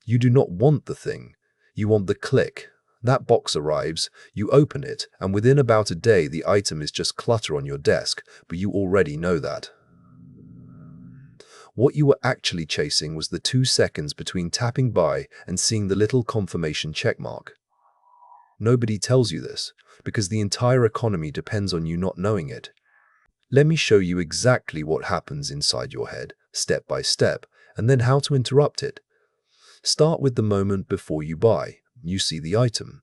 You do not want the thing. You want the click. That box arrives, you open it, and within about a day the item is just clutter on your desk, but you already know that. What you were actually chasing was the 2 seconds between tapping buy and seeing the little confirmation checkmark. Nobody tells you this, because the entire economy depends on you not knowing it. Let me show you exactly what happens inside your head, step by step, and then how to interrupt it. Start with the moment before you buy. You see the item.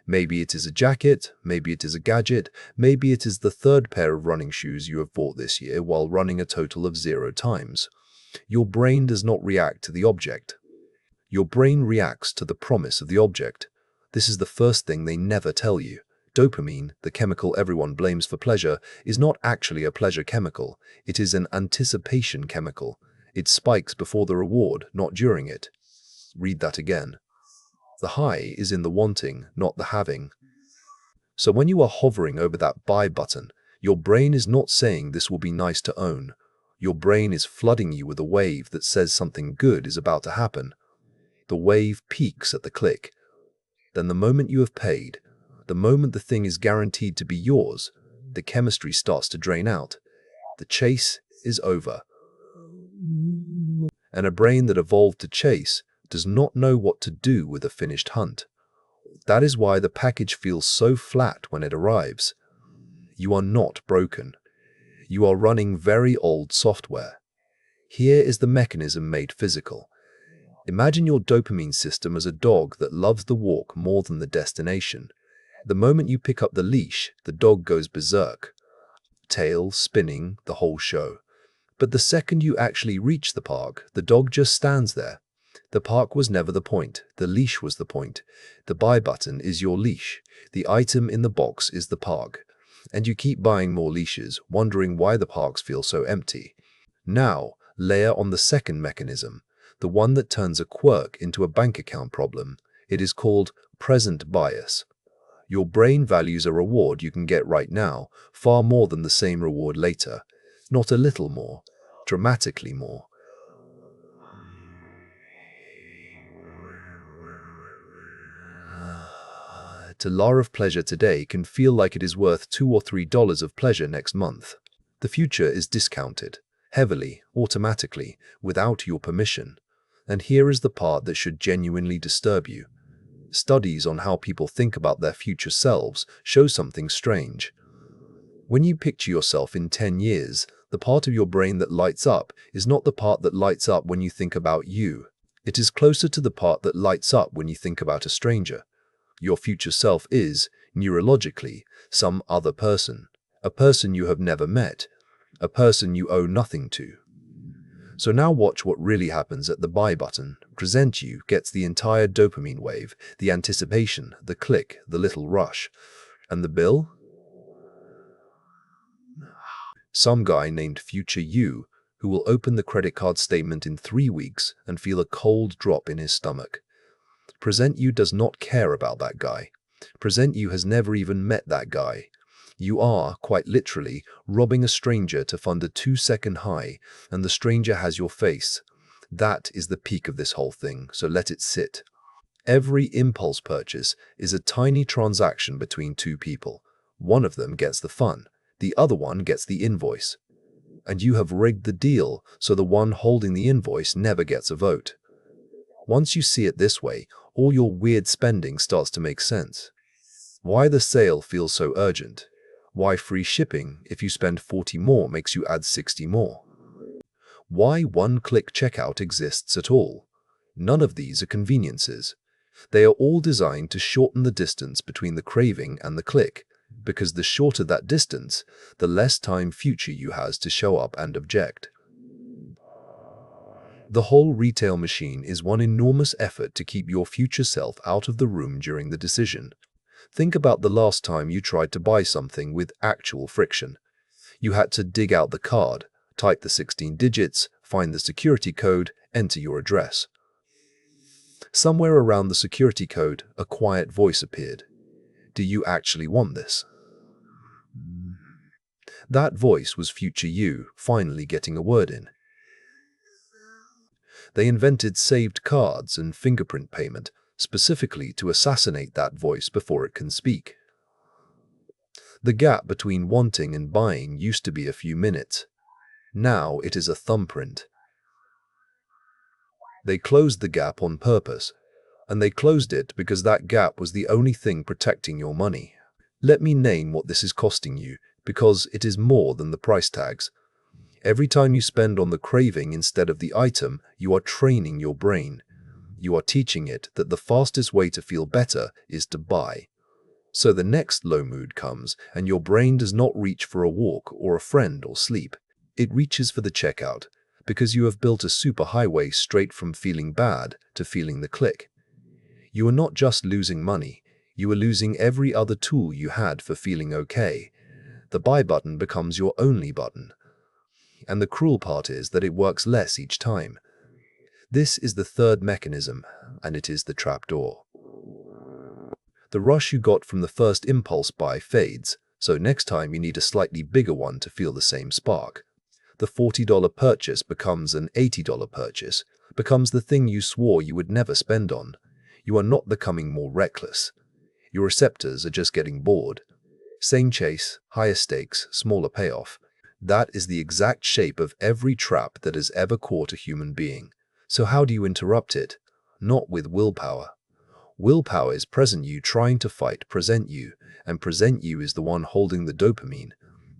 Maybe it is a jacket, maybe it is a gadget, maybe it is the third pair of running shoes you have bought this year while running a total of 0 times. Your brain does not react to the object. Your brain reacts to the promise of the object. This is the first thing they never tell you. Dopamine, the chemical everyone blames for pleasure, is not actually a pleasure chemical. It is an anticipation chemical. It spikes before the reward, not during it. Read that again. The high is in the wanting, not the having. So when you are hovering over that buy button, your brain is not saying this will be nice to own. Your brain is flooding you with a wave that says something good is about to happen. The wave peaks at the click. Then the moment you have paid, the moment the thing is guaranteed to be yours, the chemistry starts to drain out. The chase is over. And a brain that evolved to chase does not know what to do with a finished hunt. That is why the package feels so flat when it arrives. You are not broken. You are running very old software. Here is the mechanism made physical. Imagine your dopamine system as a dog that loves the walk more than the destination. The moment you pick up the leash, the dog goes berserk. Tail, spinning, the whole show. But the second you actually reach the park, the dog just stands there. The park was never the point. The leash was the point. The buy button is your leash. The item in the box is the park. And you keep buying more leashes, wondering why the parks feel so empty. Now, layer on the second mechanism, the one that turns a quirk into a bank account problem. It is called present bias. Your brain values a reward you can get right now far more than the same reward later. Not a little more, dramatically more. To lar of pleasure today can feel like it is worth $2 or $3 of pleasure next month. The future is discounted, heavily, automatically, without your permission. And here is the part that should genuinely disturb you. Studies on how people think about their future selves show something strange. When you picture yourself in 10 years, the part of your brain that lights up is not the part that lights up when you think about you. It is closer to the part that lights up when you think about a stranger. Your future self is, neurologically, some other person, a person you have never met, a person you owe nothing to. So now watch what really happens at the buy button. Present you gets the entire dopamine wave, the anticipation, the click, the little rush. And the bill? Some guy named Future You, who will open the credit card statement in 3 weeks and feel a cold drop in his stomach. Present You does not care about that guy. Present You has never even met that guy. You are, quite literally, robbing a stranger to fund a 2-second high, and the stranger has your face. That is the peak of this whole thing, so let it sit. Every impulse purchase is a tiny transaction between two people. One of them gets the fun, the other one gets the invoice. And you have rigged the deal so the one holding the invoice never gets a vote. Once you see it this way, all your weird spending starts to make sense. Why the sale feels so urgent. Why free shipping, if you spend 40 more, makes you add 60 more. Why one-click checkout exists at all. None of these are conveniences. They are all designed to shorten the distance between the craving and the click, because the shorter that distance, the less time Future You has to show up and object. The whole retail machine is one enormous effort to keep your future self out of the room during the decision. Think about the last time you tried to buy something with actual friction. You had to dig out the card, type the 16 digits, find the security code, enter your address. Somewhere around the security code, a quiet voice appeared. Do you actually want this? That voice was Future You finally getting a word in. They invented saved cards and fingerprint payment specifically to assassinate that voice before it can speak. The gap between wanting and buying used to be a few minutes. Now it is a thumbprint. They closed the gap on purpose, and they closed it because that gap was the only thing protecting your money. Let me name what this is costing you, because it is more than the price tags. Every time you spend on the craving instead of the item, you are training your brain. You are teaching it that the fastest way to feel better is to buy. So the next low mood comes, and your brain does not reach for a walk or a friend or sleep. It reaches for the checkout, because you have built a superhighway straight from feeling bad to feeling the click. You are not just losing money, you are losing every other tool you had for feeling okay. The buy button becomes your only button. And the cruel part is that it works less each time. This is the third mechanism, and it is the trapdoor. The rush you got from the first impulse buy fades, so next time you need a slightly bigger one to feel the same spark. The $40 purchase becomes an $80 purchase, becomes the thing you swore you would never spend on. You are not becoming more reckless. Your receptors are just getting bored. Same chase, higher stakes, smaller payoff. That is the exact shape of every trap that has ever caught a human being. So how do you interrupt it? Not with willpower. Willpower is present you trying to fight present you, and present you is the one holding the dopamine.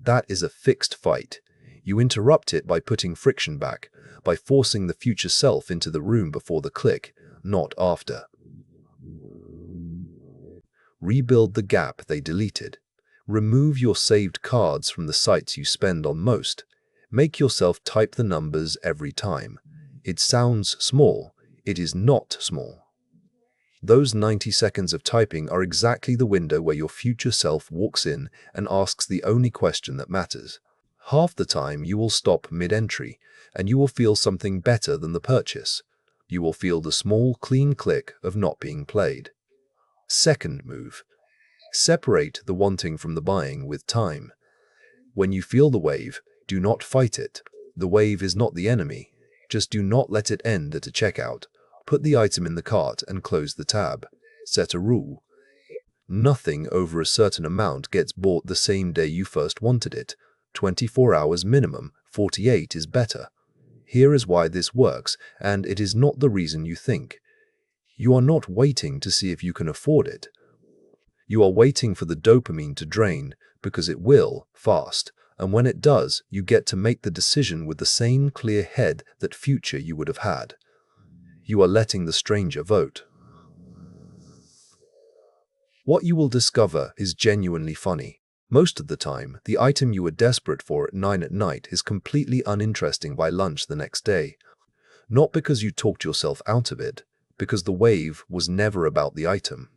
That is a fixed fight. You interrupt it by putting friction back, by forcing the future self into the room before the click, not after. Rebuild the gap they deleted. Remove your saved cards from the sites you spend on most. Make yourself type the numbers every time. It sounds small. It is not small. Those 90 seconds of typing are exactly the window where your future self walks in and asks the only question that matters. Half the time you will stop mid-entry, and you will feel something better than the purchase. You will feel the small, clean click of not being played. Second move. Separate the wanting from the buying with time. When you feel the wave, do not fight it. The wave is not the enemy. Just do not let it end at a checkout. Put the item in the cart and close the tab. Set a rule. Nothing over a certain amount gets bought the same day you first wanted it. 24 hours minimum, 48 is better. Here is why this works, and it is not the reason you think. You are not waiting to see if you can afford it. You are waiting for the dopamine to drain, because it will, fast, and when it does, you get to make the decision with the same clear head that future you would have had. You are letting the stranger vote. What you will discover is genuinely funny. Most of the time, the item you were desperate for at 9 at night is completely uninteresting by lunch the next day. Not because you talked yourself out of it, because the wave was never about the item.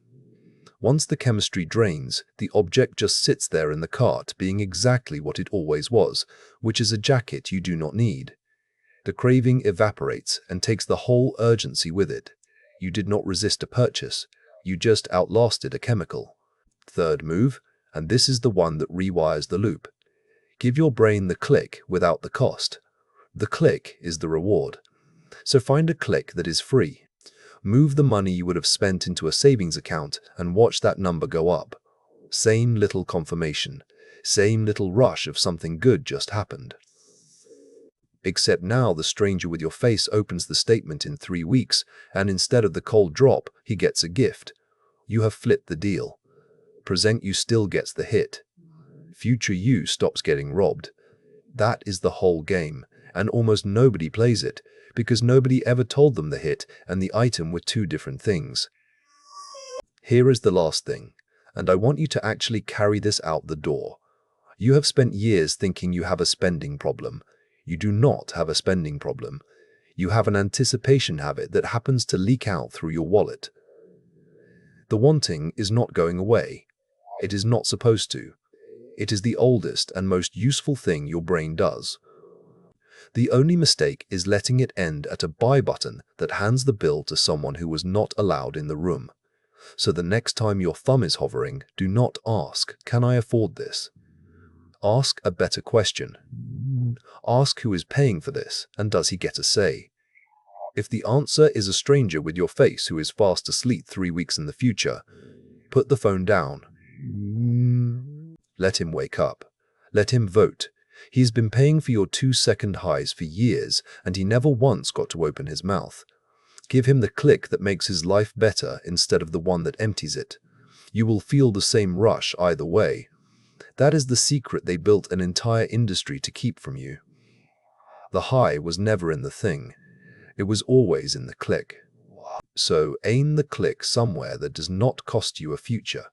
Once the chemistry drains, the object just sits there in the cart being exactly what it always was, which is a jacket you do not need. The craving evaporates and takes the whole urgency with it. You did not resist a purchase, you just outlasted a chemical. Third move, and this is the one that rewires the loop. Give your brain the click without the cost. The click is the reward. So find a click that is free. Move the money you would have spent into a savings account and watch that number go up. Same little confirmation, same little rush of something good just happened. Except now the stranger with your face opens the statement in 3 weeks, and instead of the cold drop, he gets a gift. You have flipped the deal. Present you still gets the hit. Future you stops getting robbed. That is the whole game, and almost nobody plays it, because nobody ever told them the hit and the item were two different things. Here is the last thing, and I want you to actually carry this out the door. You have spent years thinking you have a spending problem. You do not have a spending problem. You have an anticipation habit that happens to leak out through your wallet. The wanting is not going away. It is not supposed to. It is the oldest and most useful thing your brain does. The only mistake is letting it end at a buy button that hands the bill to someone who was not allowed in the room. So the next time your thumb is hovering, do not ask, "Can I afford this?" Ask a better question. Ask who is paying for this, and does he get a say? If the answer is a stranger with your face who is fast asleep 3 weeks in the future, put the phone down. Let him wake up. Let him vote. He's been paying for your 2-second highs for years, and he never once got to open his mouth. Give him the click that makes his life better instead of the one that empties it. You will feel the same rush either way. That is the secret they built an entire industry to keep from you. The high was never in the thing. It was always in the click. So aim the click somewhere that does not cost you a future.